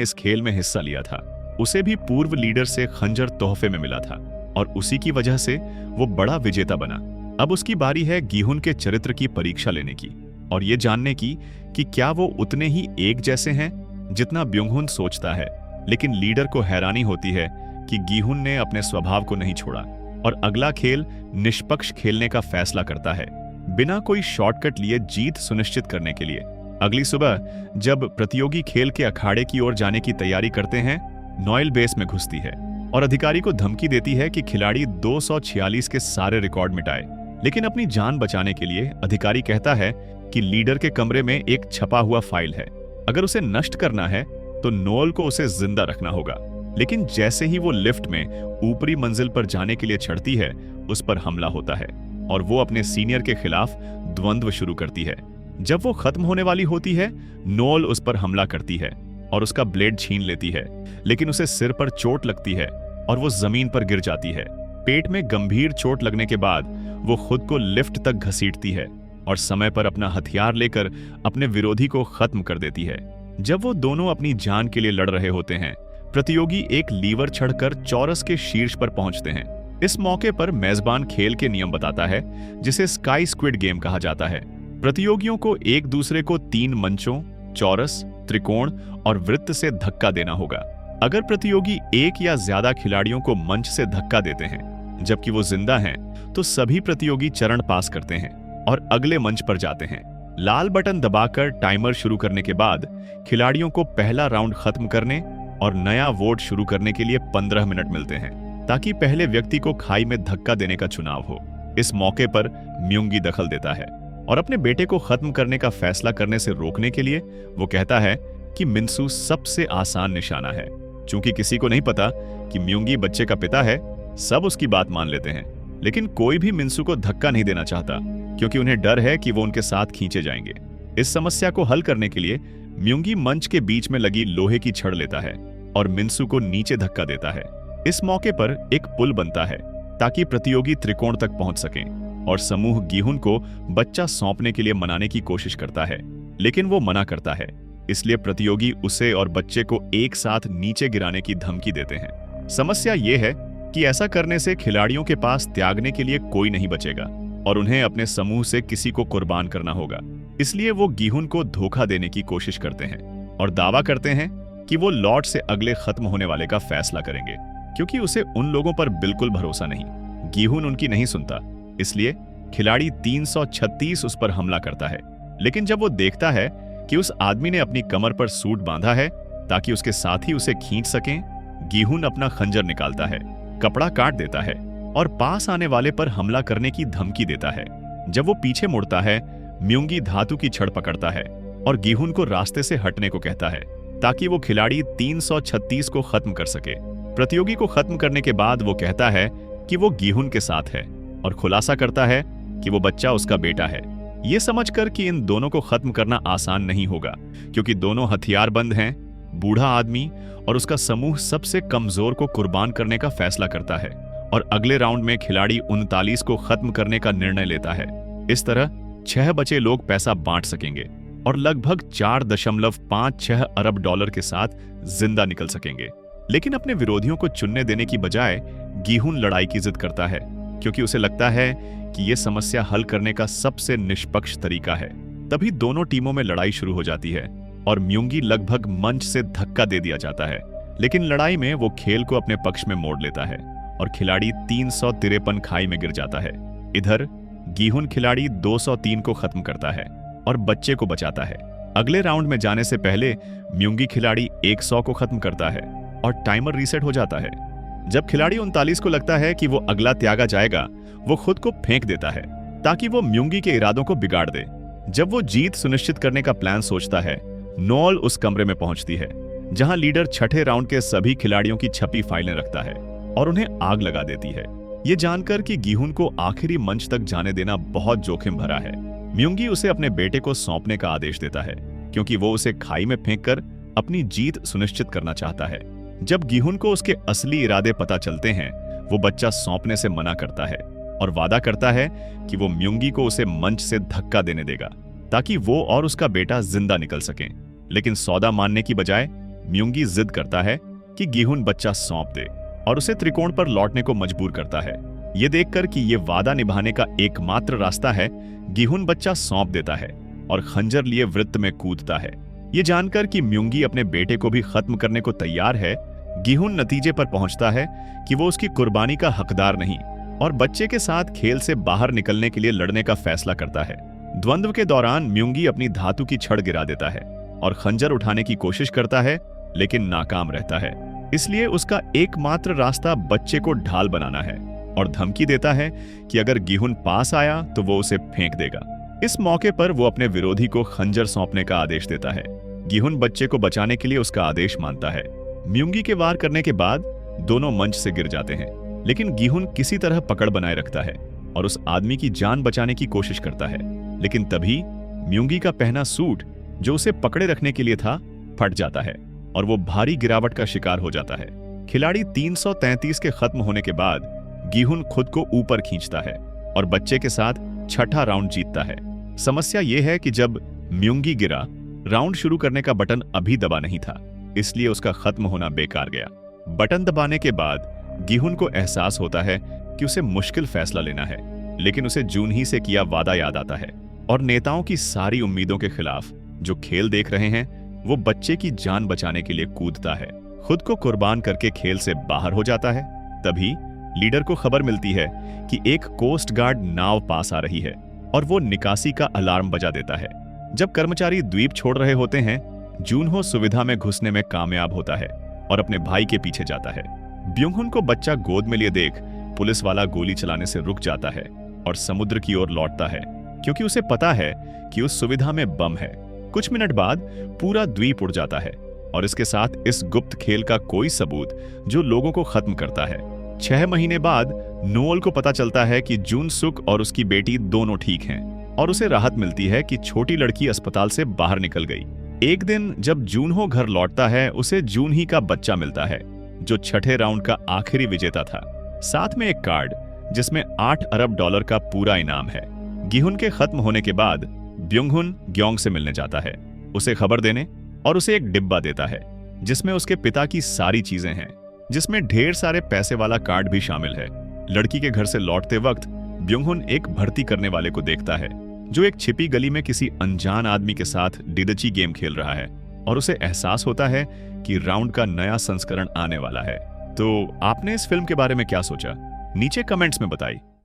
इस खेल में हिस्सा लिया था, उसे भी पूर्व लीडर से खंजर तोहफे में मिला था और उसी की वजह से वो बड़ा विजेता बना। अब उसकी बारी है गीहुन के चरित्र की परीक्षा लेने की और ये जानने की कि क्या वो उतने ही एक जैसे हैं जितना ब्योंगहुन सोचता है। लेकिन लीडर को हैरानी होती है कि गीहुन ने अपने स्वभाव को नहीं छोड़ा और अगला खेल निष्पक्ष खेलने का फैसला करता है। बिना कोई शॉर्टकट लिए जीत सुनिश्चित करने के लिए। अगली सुबह जब प्रतियोगी खेल के अखाड़े की ओर जाने की तैयारी करते हैं, नॉयल बेस में घुसती है और अधिकारी को धमकी देती है कि खिलाड़ी 246 के सारे रिकॉर्ड मिटाए। लेकिन अपनी जान बचाने के लिए अधिकारी कहता है कि लीडर के कमरे में एक छपा हुआ फाइल है, अगर उसे नष्ट करना है तो नोएल को उसे जिंदा रखना होगा। लेकिन जैसे ही वो लिफ्ट में ऊपरी मंजिल पर जाने के लिए चढ़ती है, उस पर हमला होता है और वो अपने सीनियर के खिलाफ द्वंद्व शुरू करती है। जब वो खत्म होने वाली होती है, नोएल उस पर हमला करती है और उसका ब्लेड छीन लेती है, लेकिन उसे सिर पर चोट लगती है और वो जमीन पर गिर जाती है। पेट में गंभीर चोट लगने के बाद वो खुद को लिफ्ट तक घसीटती है और समय पर अपना हथियार लेकर अपने विरोधी को खत्म कर देती है। जब वो दोनों अपनी जान के लिए लड़ रहे होते हैं, प्रतियोगी एक लीवर चढ़कर चौरस के शीर्ष पर पहुंचते हैं। इस मौके पर मेजबान खेल के नियम बताता है, जिसे स्काई स्क्विड गेम कहा जाता है। प्रतियोगियों को एक दूसरे को 3 मंचों, चौरस, त्रिकोण और वृत्त से धक्का देना होगा। अगर प्रतियोगी एक या ज्यादा खिलाड़ियों को मंच से धक्का देते हैं जबकि वो जिंदा हैं, तो सभी प्रतियोगी चरण पास करते हैं और अगले मंच पर जाते हैं। लाल बटन दबाकर टाइमर शुरू करने के बाद खिलाड़ियों को पहला राउंड खत्म करने और नया वोट शुरू करने के लिए 15 मिनट मिलते हैं, ताकि पहले व्यक्ति को खाई में धक्का देने का चुनाव हो। इस मौके पर म्यूंगी दखल देता है और अपने बेटे को खत्म करने का फैसला करने से रोकने के लिए वो कहता है कि मिन्सू सबसे आसान निशाना है। चूंकि किसी को नहीं पता कि म्यूंगी बच्चे का पिता है, सब उसकी बात मान लेते हैं, लेकिन कोई भी मिन्सू को धक्का नहीं देना चाहता, क्योंकि उन्हें डर है कि वो उनके साथ खींचे जाएंगे। इस समस्या को हल करने के लिए म्यूंगी मंच के बीच में लगी लोहे की छड़ लेता है और मिन्सू को नीचे धक्का देता है। इस मौके पर एक पुल बनता है ताकि प्रतियोगी त्रिकोण तक पहुंच सकें और समूह गीहुन को बच्चा सौंपने के लिए मनाने की कोशिश करता है, लेकिन वो मना करता है। इसलिए प्रतियोगी उसे और बच्चे को एक साथ नीचे गिराने की धमकी देते हैं। समस्या ये है कि ऐसा करने से खिलाड़ियों के पास त्यागने के लिए कोई नहीं बचेगा और उन्हें अपने समूह से किसी को कुर्बान करना होगा। इसलिए वो गीहुन को धोखा देने की कोशिश करते हैं और दावा करते हैं कि वो लॉर्ड से अगले खत्म होने वाले का फैसला करेंगे, क्योंकि उसे उन लोगों पर बिल्कुल भरोसा नहीं। गीहुन उनकी नहीं सुनता, इसलिए खिलाड़ी 336 उस पर हमला करता है। लेकिन जब वो देखता है कि उस आदमी ने अपनी कमर पर सूट बांधा है ताकि उसके साथी उसे खींच सकें, गीहुन अपना खंजर निकालता है, कपड़ा काट देता है और पास आने वाले पर हमला करने की धमकी देता है। जब वो पीछे मुड़ता है, म्यूंगी धातु की छड़ पकड़ता है और गीहुन को रास्ते से हटने को कहता है ताकि वो खिलाड़ी 336 को खत्म कर सके। प्रतियोगी को खत्म करने के बाद वो कहता है कि वो गीहुन के साथ है और खुलासा करता है कि वो बच्चा उसका बेटा है। ये समझकर कि इन दोनों को खत्म करना आसान नहीं होगा, क्योंकि दोनों हथियारबंद हैं, बूढ़ा आदमी और उसका समूह सबसे कमजोर को कुर्बान करने का फैसला करता है और अगले राउंड में खिलाड़ी 39 को खत्म करने का निर्णय लेता है। इस तरह 6 बचे लोग पैसा बांट सकेंगे और लगभग 4.56 अरब डॉलर के साथ जिंदा निकल सकेंगे। लेकिन अपने विरोधियों को चुनने देने की बजाय गीहुन लड़ाई की जिद करता है, क्योंकि उसे लगता है कि यह समस्या हल करने का सबसे निष्पक्ष तरीका है। तभी दोनों टीमों में लड़ाई शुरू हो जाती है और म्यूंगी लगभग मंच से धक्का दे दिया जाता है। लेकिन लड़ाई में वो खेल को अपने पक्ष में मोड़ लेता है और खिलाड़ी 353 खाई में गिर जाता है। इधर गीहुन खिलाड़ी 203 को खत्म करता है और बच्चे को बचाता है। अगले राउंड में जाने से पहले म्यूंगी खिलाड़ी 100 को खत्म करता है और टाइमर रीसेट हो जाता है। जब खिलाड़ी 39 को लगता है कि वो अगला त्यागा जाएगा, वो खुद को फेंक देता है ताकि वो म्यूंगी के इरादों को बिगाड़ दे। जब वो जीत सुनिश्चित करने का प्लान सोचता है, नोएल उस कमरे में पहुंचती है जहां लीडर छठे राउंड के सभी खिलाड़ियों की छपी फाइलें रखता है और उन्हें आग लगा देती है। ये जानकर कि गीहुन को आखिरी मंच तक जाने देना बहुत जोखिम भरा है, म्यूंगी उसे अपने बेटे को सौंपने का आदेश देता है, क्योंकि वो उसे खाई में फेंककर अपनी जीत सुनिश्चित करना चाहता है। जब गीहुन को उसके असली इरादे पता चलते हैं, वो बच्चा सौंपने से मना करता है और वादा करता है कि वो म्यूंगी को उसे मंच से धक्का देने देगा ताकि वो और उसका बेटा जिंदा निकल सकें। लेकिन सौदा मानने की बजाय म्यूंगी जिद करता है कि गीहुन बच्चा सौंप दे और उसे त्रिकोण पर लौटने को मजबूर करता है। ये देखकर कि ये वादा निभाने का एकमात्र रास्ता है, गीहुन बच्चा सौंप देता है और खंजर लिए वृत्त में कूदता है। ये जानकर कि म्यूंगी अपने बेटे को भी खत्म करने को तैयार है, गीहुन नतीजे पर पहुंचता है कि वो उसकी कुर्बानी का हकदार नहीं, और बच्चे के साथ खेल से बाहर निकलने के लिए लड़ने का फैसला करता है। द्वंद्व के दौरान म्यूंगी अपनी धातु की छड़ गिरा देता है और खंजर उठाने की कोशिश करता है, लेकिन नाकाम रहता है। इसलिए उसका एकमात्र रास्ता बच्चे को ढाल बनाना है और धमकी देता है कि अगर गिहुन पास आया तो वो उसे फेंक देगा। इस मौके पर वो अपने विरोधी को खंजर सौंपने का आदेश देता है। गिहुन बच्चे को बचाने के लिए उसका आदेश मानता है। म्यूंगी के वार करने के बाद दोनों मंच से गिर जाते हैं, लेकिन गिहुन किसी तरह पकड़ बनाए रखता है और उस आदमी की जान बचाने की कोशिश करता है। लेकिन तभी म्यूंगी का पहना सूट, जो उसे पकड़े रखने के लिए था, फट जाता है और वो भारी गिरावट का शिकार हो जाता है। खिलाड़ी 333 के खत्म होने के बाद गिहुन खुद को ऊपर खींचता है और बच्चे के साथ छठा राउंड जीतता है। समस्या यह है कि जब म्यूंगी गिरा, राउंड शुरू करने का बटन अभी दबा नहीं था, इसलिए उसका खत्म होना बेकार गया। बटन दबाने के बाद गिहुन को एहसास होता है कि उसे मुश्किल फैसला लेना है, लेकिन उसे जून ही से किया वादा याद आता है और नेताओं की सारी उम्मीदों के खिलाफ जो खेल देख रहे हैं, वो बच्चे की जान बचाने के लिए कूदता है। खुद को कुर्बान करके खेल से बाहर हो जाता है। तभी लीडर को खबर मिलती है कि एक कोस्ट गार्ड नाव पास आ रही है और वो निकासी का अलार्म बजा देता है। जब कर्मचारी द्वीप छोड़ रहे होते हैं, जूनहो सुविधा में घुसने में कामयाब होता है और अपने भाई के पीछे जाता है। ब्योंगहुन को बच्चा गोद में लिए देख पुलिस वाला गोली चलाने से रुक जाता है और समुद्र की ओर लौटता है, क्योंकि उसे पता है कि उस सुविधा में बम है। कुछ मिनट बाद पूरा द्वीप उड़ जाता है और इसके साथ इस गुप्त खेल का कोई सबूत जो लोगों को खत्म करता है। 6 महीने बाद नोअल को पता चलता है कि जून सुक और उसकी बेटी दोनों ठीक हैं और उसे राहत मिलती है कि छोटी लड़की अस्पताल से बाहर निकल गई। एक दिन जब जूनहो घर लौटता है, उसे जून ही का बच्चा मिलता है, जो छठे राउंड का आखिरी विजेता था। साथ में एक कार्ड जिसमें $8 अरब का पूरा इनाम है। गिहुन के खत्म होने के बाद ब्योंगहुन ग्योंग से मिलने जाता है, उसे खबर देने, और उसे एक डिब्बा देता है जिसमें उसके पिता की सारी चीजें हैं, जिसमें ढेर सारे पैसे वाला कार्ड भी शामिल है। लड़की के घर से लौटते वक्त ब्योंगहुन एक भर्ती करने वाले को देखता है जो एक छिपी गली में किसी अनजान आदमी के साथ डिडची गेम खेल रहा है, और उसे एहसास होता है कि राउंड का नया संस्करण आने वाला है। तो आपने इस फिल्म के बारे में क्या सोचा? नीचे कमेंट्स में बताइए।